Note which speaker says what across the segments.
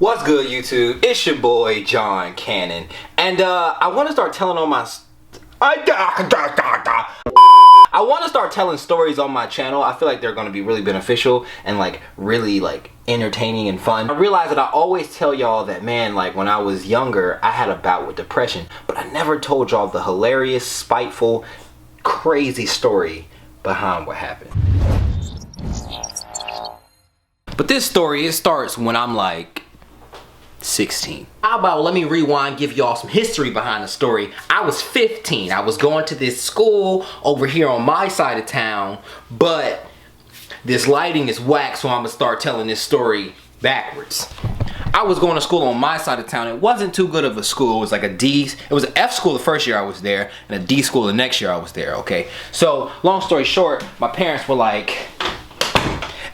Speaker 1: What's good, YouTube? It's your boy John Cannon, and I want to start telling on my. I want to start telling stories on my channel. I feel like they're going to be really beneficial and really entertaining and fun. I realize that I always tell y'all that, man, like when I was younger, I had a bout with depression, but I never told y'all the hilarious, spiteful, crazy story behind what happened. But this story, it starts when I'm like 16. How about let me rewind, give y'all some history behind the story. I was 15. I was going to this school over here on my side of town, but this lighting is whack, so I'm gonna start telling this story backwards. I was going to school on my side of town. It wasn't too good of a school. It was like it was an F school the first year I was there, and a D school the next year I was there, okay? So, long story short, my parents were like,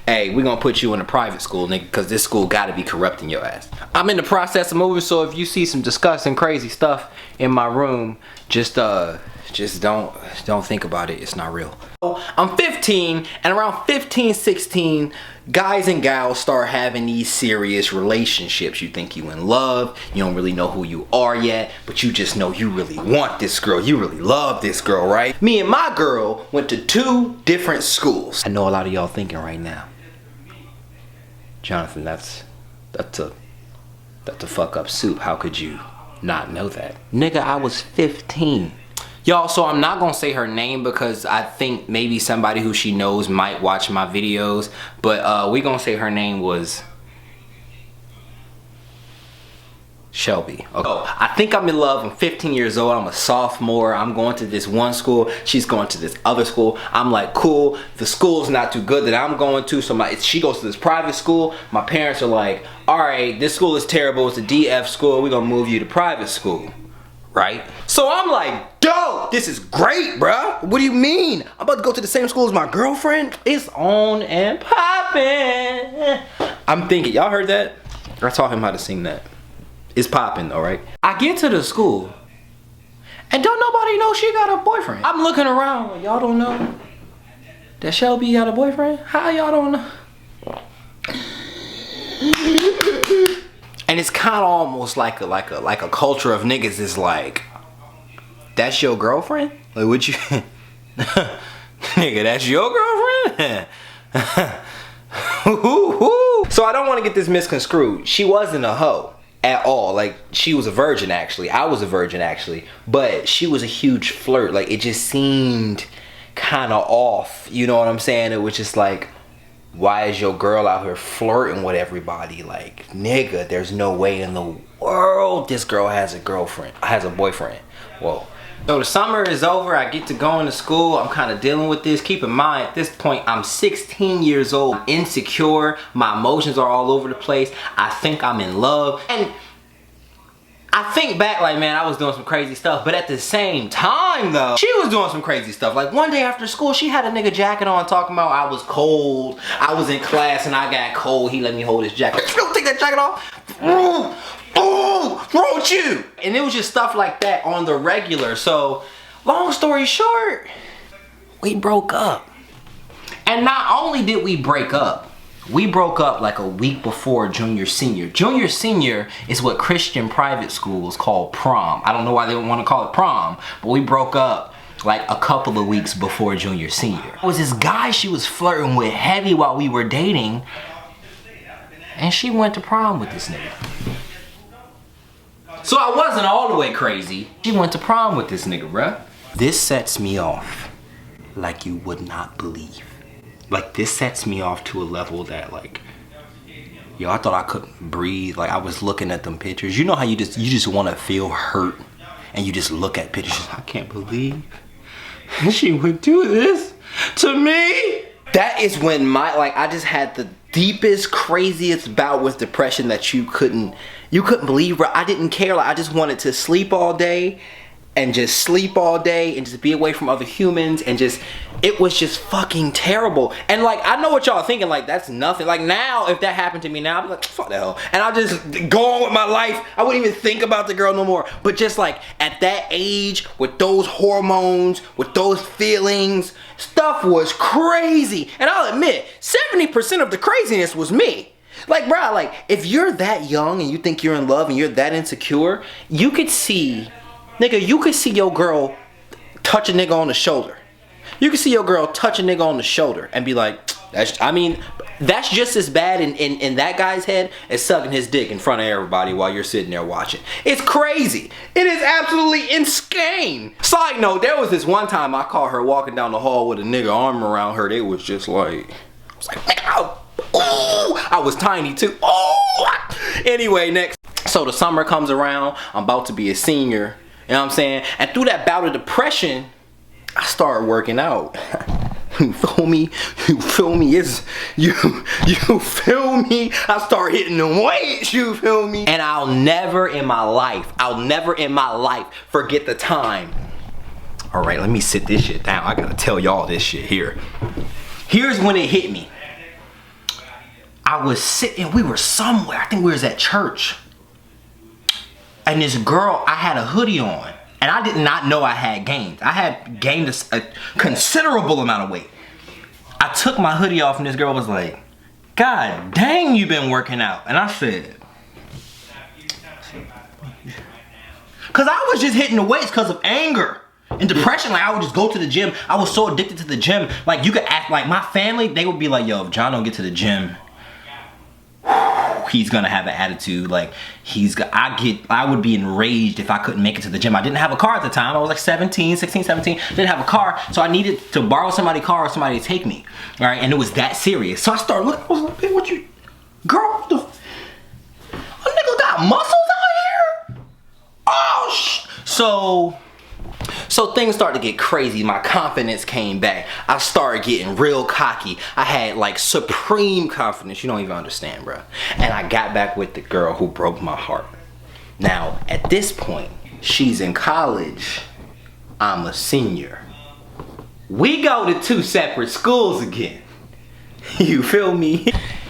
Speaker 1: hey, we're gonna put you in a private school, nigga, because this school gotta be corrupting your ass. I'm in the process of moving, so if you see some disgusting, crazy stuff in my room, just don't think about it. It's not real. I'm 15, and around 15, 16, guys and gals start having these serious relationships. You think you in love, you don't really know who you are yet, but you just know you really want this girl, you really love this girl, right? Me and my girl went to 2 different schools. I know a lot of y'all thinking right now, Jonathan, that's a fuck up soup. How could you not know that? Nigga, I was 15. Y'all, so I'm not gonna say her name because I think maybe somebody who she knows might watch my videos, but we gonna say her name was Shelby. Okay. Oh, I think I'm in love. I'm 15 years old. I'm a sophomore. I'm going to this one school. She's going to this other school. I'm like, cool. The school's not too good that I'm going to. So she goes to this private school. My parents are like, all right, this school is terrible. It's a DF school. We're going to move you to private school. Right? So I'm like, dope. This is great, bruh. What do you mean? I'm about to go to the same school as my girlfriend? It's on and poppin'. I'm thinking, y'all heard that? I taught him how to sing that. It's popping, all right? I get to the school, and don't nobody know she got a boyfriend. I'm looking around, y'all don't know that Shelby got a boyfriend? How y'all don't know? And it's kind of almost like a culture of niggas is like, that's your girlfriend? Like, what you, nigga, that's your girlfriend? So I don't want to get this misconstrued. She wasn't a hoe at all. Like, she was a virgin actually. I was a virgin actually, but she was a huge flirt. Like, it just seemed kind of off, you know what I'm saying? It was just like, why is your girl out here flirting with everybody? Like, nigga, there's no way in the world this girl has a boyfriend. Whoa. So the summer is over, I get to go into school, I'm kind of dealing with this. Keep in mind, at this point, I'm 16 years old, I'm insecure, my emotions are all over the place, I think I'm in love, and I think back like, man, I was doing some crazy stuff, but at the same time though, she was doing some crazy stuff. Like one day after school, she had a nigga jacket on talking about I was cold, I was in class and I got cold, he let me hold his jacket. You don't take that jacket off? Oh, wrong with you? And it was just stuff like that on the regular. So, long story short, we broke up. And not only did we break up like a week before junior senior. Junior senior is what Christian private schools call prom. I don't know why they don't want to call it prom, but we broke up like a couple of weeks before junior senior. It was this guy she was flirting with heavy while we were dating, and she went to prom with this nigga. So I wasn't all the way crazy. She went to prom with this nigga, bruh. This sets me off like you would not believe. Like, this sets me off to a level that, like, yo, I thought I couldn't breathe. Like, I was looking at them pictures. You know how you just want to feel hurt, and you just look at pictures. I can't believe she would do this to me. That is when I just had the deepest, craziest bout with depression that you couldn't believe, bro. I didn't care. Like, I just wanted to sleep all day and just sleep all day and just be away from other humans, and just, it was just fucking terrible. And like, I know what y'all are thinking, like, that's nothing. Like, now if that happened to me now, I'd be like, fuck the hell, and I'll just go on with my life. I wouldn't even think about the girl no more. But just like at that age, with those hormones, with those feelings, stuff was crazy. And I'll admit, 70% of the craziness was me. Like, bro, like, if you're that young and you think you're in love and you're that insecure, you could see, nigga, you could see your girl touch a nigga on the shoulder. You can see your girl touch a nigga on the shoulder and be like, that's just as bad in that guy's head as sucking his dick in front of everybody while you're sitting there watching. It's crazy. It is absolutely insane. Side note, there was this one time I caught her walking down the hall with a nigga arm around her. They was just like, I was like, oh, I was tiny too. Oh. Anyway, next. So the summer comes around. I'm about to be a senior. You know what I'm saying? And through that bout of depression, I started working out. You feel me? You feel me? You feel me? I start hitting the weights, you feel me? And I'll never in my life forget the time. All right, let me sit this shit down. I gotta tell y'all this shit here. Here's when it hit me. I was sitting, we were somewhere. I think we was at church. And this girl, I had a hoodie on. And I did not know I had gained. I had gained a considerable amount of weight. I took my hoodie off and this girl was like, God dang, you been working out. And I said, cause I was just hitting the weights cause of anger and depression. Like I would just go to the gym. I was so addicted to the gym. Like you could act like my family, they would be like, yo, if John don't get to the gym, he's gonna have an attitude. Like I would be enraged if I couldn't make it to the gym. I didn't have a car at the time. I was like 16, 17, didn't have a car. So I needed to borrow somebody's car or somebody to take me. All right, and it was that serious. So I started looking, I was like, hey, what you, girl, what the, a nigga got muscles out here? Oh, So things started to get crazy. My confidence came back. I started getting real cocky. I had like supreme confidence. You don't even understand, bro. And I got back with the girl who broke my heart. Now, at this point, she's in college. I'm a senior. We go to two separate schools again. You feel me?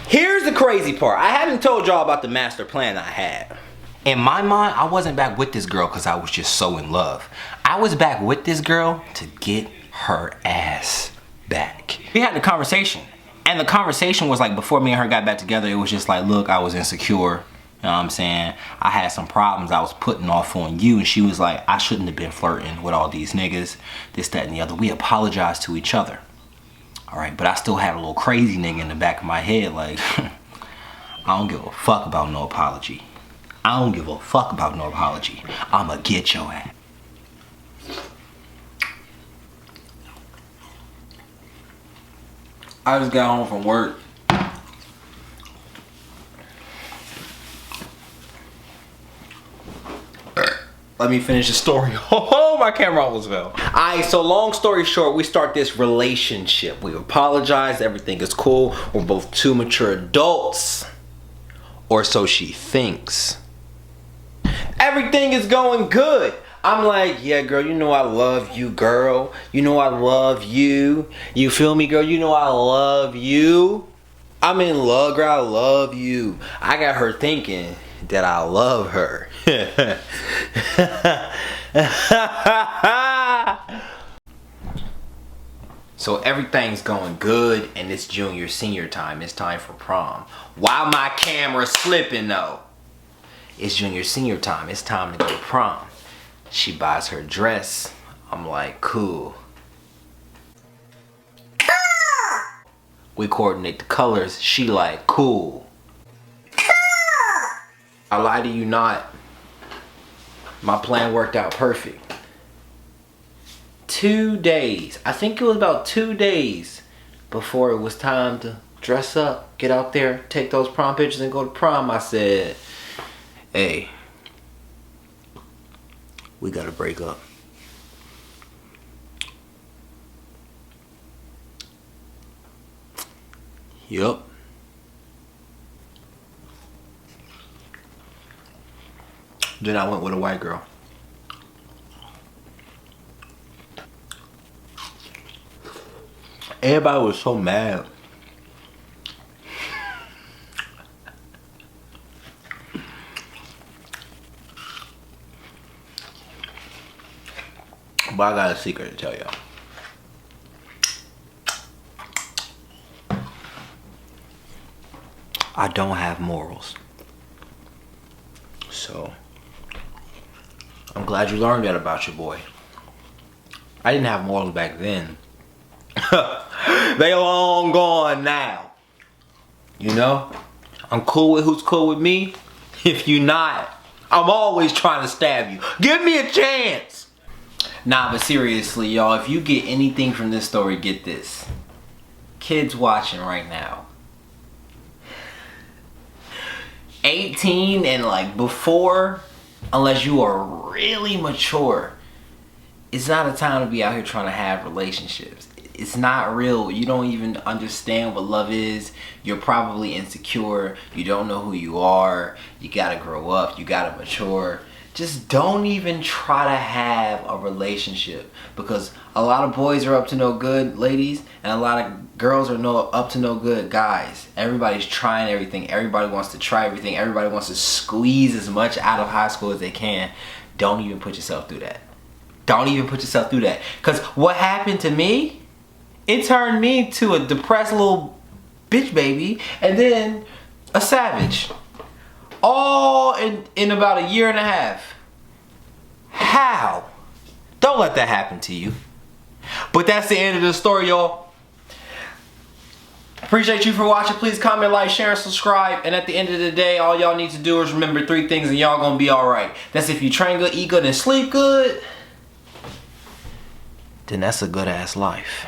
Speaker 1: Here's the crazy part. I haven't told y'all about the master plan I had. In my mind, I wasn't back with this girl because I was just so in love. I was back with this girl to get her ass back. We had the conversation. And the conversation was like, before me and her got back together, it was just like, look, I was insecure. You know what I'm saying? I had some problems I was putting off on you. And she was like, I shouldn't have been flirting with all these niggas. This, that, and the other. We apologized to each other. All right, but I still had a little crazy nigga in the back of my head. Like, I don't give a fuck about no apology. I don't give a fuck about no apology. I'ma get your ass. I just got home from work. Let me finish the story. Oh, my camera almost fell. Alright, so long story short, we start this relationship. We apologize, everything is cool. We're both two mature adults. Or so she thinks. Everything is going good. I'm like, yeah, girl, you know I love you, girl. You know I love you. You feel me, girl? You know I love you. I'm in love, girl. I love you. I got her thinking that I love her. So everything's going good and it's junior, senior time. It's time for prom. Why my camera slipping though? It's junior, senior time. It's time to go to prom. She buys her dress. I'm like, cool. We coordinate the colors. She like, cool. I lie to you not. My plan worked out perfect. 2 days. I think it was about 2 days before it was time to dress up, get out there, take those prom pictures and go to prom. I said, hey, we gotta break up. Yup. Then I went with a white girl. Everybody was so mad. But I got a secret to tell y'all. I don't have morals. So, I'm glad you learned that about your boy. I didn't have morals back then. They long gone now. You know? I'm cool with who's cool with me. If you not, I'm always trying to stab you. Give me a chance. Nah, but seriously, y'all, if you get anything from this story, get this. Kids watching right now. 18 and like before, unless you are really mature, it's not a time to be out here trying to have relationships. It's not real. You don't even understand what love is. You're probably insecure. You don't know who you are. You gotta grow up. You gotta mature. Just don't even try to have a relationship, because a lot of boys are up to no good, ladies, and a lot of girls are up to no good, guys. Everybody's trying everything. Everybody wants to try everything. Everybody wants to squeeze as much out of high school as they can. Don't even put yourself through that. Don't even put yourself through that. Because what happened to me, it turned me to a depressed little bitch baby and then a savage. All in about a year and a half. How? Don't let that happen to you. But that's the end of the story, y'all. Appreciate you for watching. Please comment, like, share, and subscribe. And at the end of the day, all y'all need to do is remember 3 things and y'all gonna be alright. That's if you train good, eat good, and sleep good, then that's a good ass life.